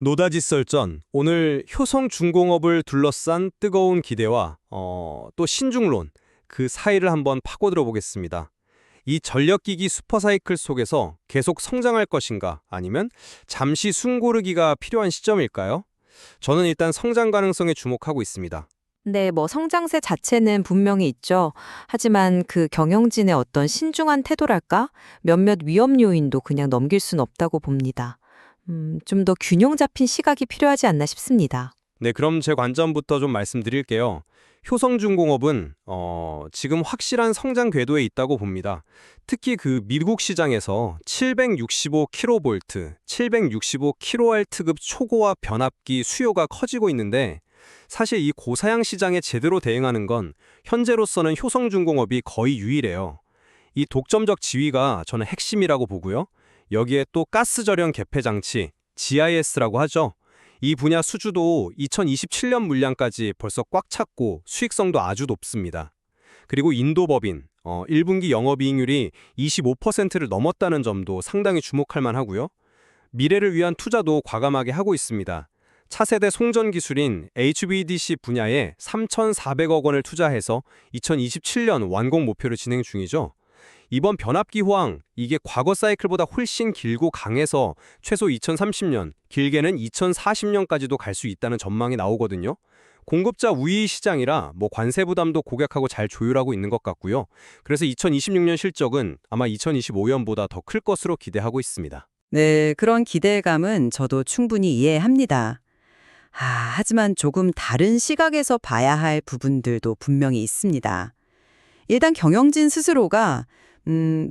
노다지 썰전, 오늘 효성중공업을 둘러싼 뜨거운 기대와 또 신중론, 그 사이를 한번 파고들어 보겠습니다. 이 전력기기 슈퍼사이클 속에서 계속 성장할 것인가 아니면 잠시 숨고르기가 필요한 시점일까요? 저는 일단 성장 가능성에 주목하고 있습니다. 네, 성장세 자체는 분명히 있죠. 하지만 그 경영진의 어떤 신중한 태도랄까? 몇몇 위험 요인도 그냥 넘길 순 없다고 봅니다. 좀 더 균형 잡힌 시각이 필요하지 않나 싶습니다. 네, 그럼 제 관점부터 좀 말씀드릴게요. 효성중공업은 지금 확실한 성장 궤도에 있다고 봅니다. 특히 그 미국 시장에서 765kV, 765kW급 초고화 변압기 수요가 커지고 있는데 사실 이 고사양 시장에 제대로 대응하는 건 현재로서는 효성중공업이 거의 유일해요. 이 독점적 지위가 저는 핵심이라고 보고요. 여기에 또 가스 절연 개폐 장치, GIS라고 하죠. 이 분야 수주도 2027년 물량까지 벌써 꽉 찼고 수익성도 아주 높습니다. 그리고 인도법인 1분기 영업이익률이 25%를 넘었다는 점도 상당히 주목할 만하고요. 미래를 위한 투자도 과감하게 하고 있습니다. 차세대 송전 기술인 HVDC 분야에 3,400억 원을 투자해서 2027년 완공 목표를 진행 중이죠. 이번 변압기 호황, 이게 과거 사이클보다 훨씬 길고 강해서 최소 2030년, 길게는 2040년까지도 갈 수 있다는 전망이 나오거든요. 공급자 우위 시장이라 관세 부담도 고객하고 잘 조율하고 있는 것 같고요. 그래서 2026년 실적은 아마 2025년보다 더 클 것으로 기대하고 있습니다. 네, 그런 기대감은 저도 충분히 이해합니다. 하지만 조금 다른 시각에서 봐야 할 부분들도 분명히 있습니다. 일단 경영진 스스로가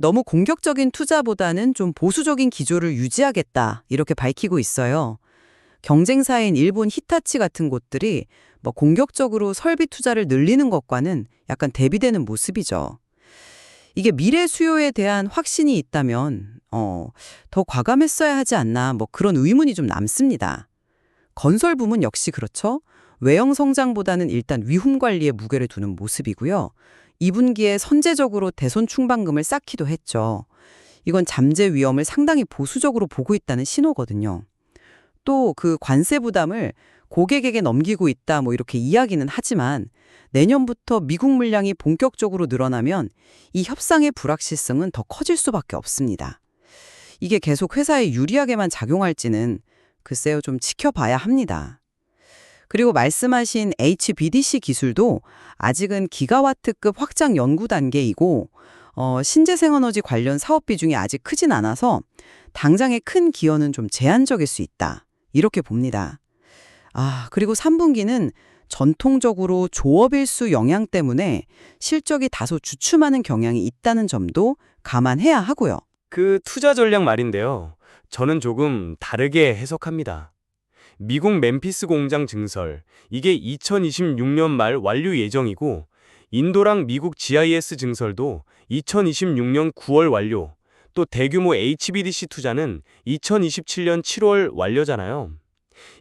너무 공격적인 투자보다는 좀 보수적인 기조를 유지하겠다 이렇게 밝히고 있어요. 경쟁사인 일본 히타치 같은 곳들이 공격적으로 설비 투자를 늘리는 것과는 약간 대비되는 모습이죠. 이게 미래 수요에 대한 확신이 있다면 더 과감했어야 하지 않나 그런 의문이 좀 남습니다. 건설 부문 역시 그렇죠. 외형 성장보다는 일단 위험 관리에 무게를 두는 모습이고요. 2분기에 선제적으로 대손 충당금을 쌓기도 했죠. 이건 잠재 위험을 상당히 보수적으로 보고 있다는 신호거든요. 또 그 관세 부담을 고객에게 넘기고 있다 이렇게 이야기는 하지만 내년부터 미국 물량이 본격적으로 늘어나면 이 협상의 불확실성은 더 커질 수밖에 없습니다. 이게 계속 회사에 유리하게만 작용할지는 글쎄요 좀 지켜봐야 합니다. 그리고 말씀하신 HVDC 기술도 아직은 기가와트급 확장 연구 단계이고 신재생에너지 관련 사업 비중이 아직 크진 않아서 당장의 큰 기여는 좀 제한적일 수 있다. 이렇게 봅니다. 그리고 3분기는 전통적으로 조업일수 영향 때문에 실적이 다소 주춤하는 경향이 있다는 점도 감안해야 하고요. 그 투자 전략 말인데요. 저는 조금 다르게 해석합니다. 미국 멤피스 공장 증설, 이게 2026년 말 완료 예정이고 인도랑 미국 GIS 증설도 2026년 9월 완료, 또 대규모 HVDC 투자는 2027년 7월 완료잖아요.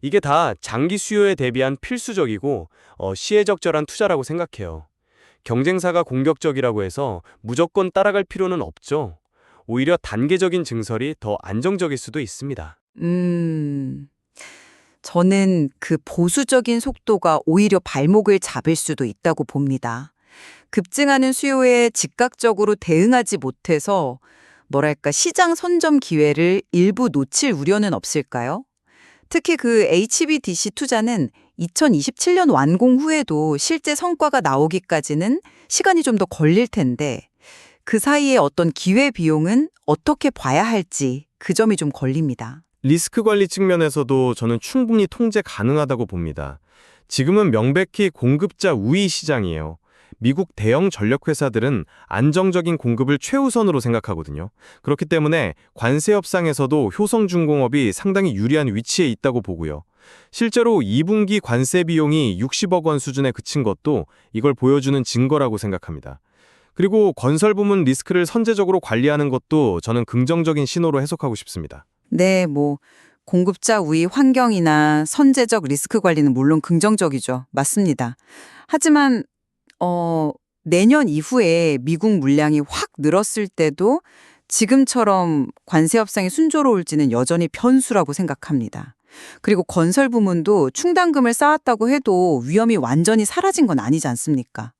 이게 다 장기 수요에 대비한 필수적이고 시혜적절한 투자라고 생각해요. 경쟁사가 공격적이라고 해서 무조건 따라갈 필요는 없죠. 오히려 단계적인 증설이 더 안정적일 수도 있습니다. 저는 그 보수적인 속도가 오히려 발목을 잡을 수도 있다고 봅니다. 급증하는 수요에 즉각적으로 대응하지 못해서 시장 선점 기회를 일부 놓칠 우려는 없을까요? 특히 그 HVDC 투자는 2027년 완공 후에도 실제 성과가 나오기까지는 시간이 좀 더 걸릴 텐데 그 사이에 어떤 기회 비용은 어떻게 봐야 할지 그 점이 좀 걸립니다. 리스크 관리 측면에서도 저는 충분히 통제 가능하다고 봅니다. 지금은 명백히 공급자 우위 시장이에요. 미국 대형 전력 회사들은 안정적인 공급을 최우선으로 생각하거든요. 그렇기 때문에 관세 협상에서도 효성중공업이 상당히 유리한 위치에 있다고 보고요. 실제로 2분기 관세 비용이 60억 원 수준에 그친 것도 이걸 보여주는 증거라고 생각합니다. 그리고 건설 부문 리스크를 선제적으로 관리하는 것도 저는 긍정적인 신호로 해석하고 싶습니다. 네, 공급자 우위 환경이나 선제적 리스크 관리는 물론 긍정적이죠. 맞습니다. 하지만 내년 이후에 미국 물량이 확 늘었을 때도 지금처럼 관세 협상이 순조로울지는 여전히 변수라고 생각합니다. 그리고 건설 부문도 충당금을 쌓았다고 해도 위험이 완전히 사라진 건 아니지 않습니까?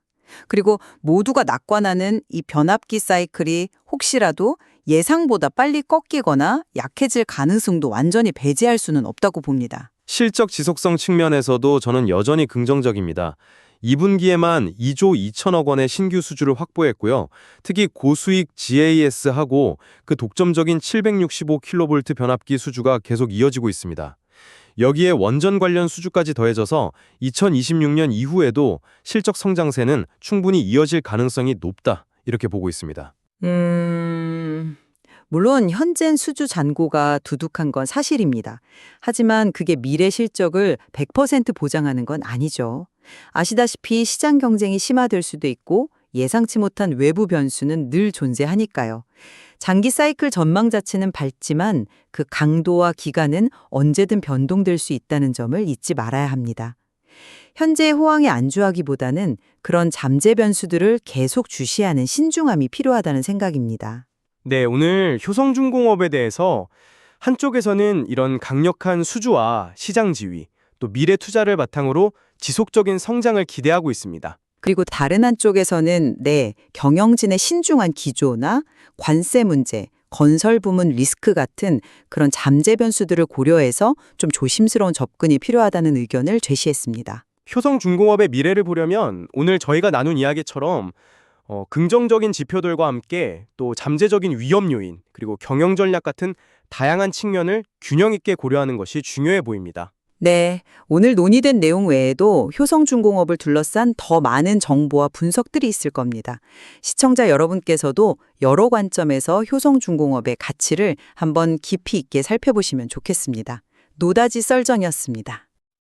그리고 모두가 낙관하는 이 변압기 사이클이 혹시라도 예상보다 빨리 꺾이거나 약해질 가능성도 완전히 배제할 수는 없다고 봅니다. 실적 지속성 측면에서도 저는 여전히 긍정적입니다. 2분기에만 2조 2천억 원의 신규 수주를 확보했고요. 특히 고수익 GAS하고 그 독점적인 765kV 변압기 수주가 계속 이어지고 있습니다. 여기에 원전 관련 수주까지 더해져서 2026년 이후에도 실적 성장세는 충분히 이어질 가능성이 높다, 이렇게 보고 있습니다. 물론 현재 수주 잔고가 두둑한 건 사실입니다. 하지만 그게 미래 실적을 100% 보장하는 건 아니죠. 아시다시피 시장 경쟁이 심화될 수도 있고 예상치 못한 외부 변수는 늘 존재하니까요. 장기 사이클 전망 자체는 밝지만 그 강도와 기간은 언제든 변동될 수 있다는 점을 잊지 말아야 합니다. 현재의 호황에 안주하기보다는 그런 잠재 변수들을 계속 주시하는 신중함이 필요하다는 생각입니다. 네, 오늘 효성중공업에 대해서 한쪽에서는 이런 강력한 수주와 시장 지위, 또 미래 투자를 바탕으로 지속적인 성장을 기대하고 있습니다. 그리고 다른 한쪽에서는 경영진의 신중한 기조나 관세 문제, 건설 부문 리스크 같은 그런 잠재 변수들을 고려해서 좀 조심스러운 접근이 필요하다는 의견을 제시했습니다. 효성중공업의 미래를 보려면 오늘 저희가 나눈 이야기처럼 긍정적인 지표들과 함께 또 잠재적인 위험 요인, 그리고 경영 전략 같은 다양한 측면을 균형 있게 고려하는 것이 중요해 보입니다. 네, 오늘 논의된 내용 외에도 효성중공업을 둘러싼 더 많은 정보와 분석들이 있을 겁니다. 시청자 여러분께서도 여러 관점에서 효성중공업의 가치를 한번 깊이 있게 살펴보시면 좋겠습니다. 노다지 썰전이었습니다.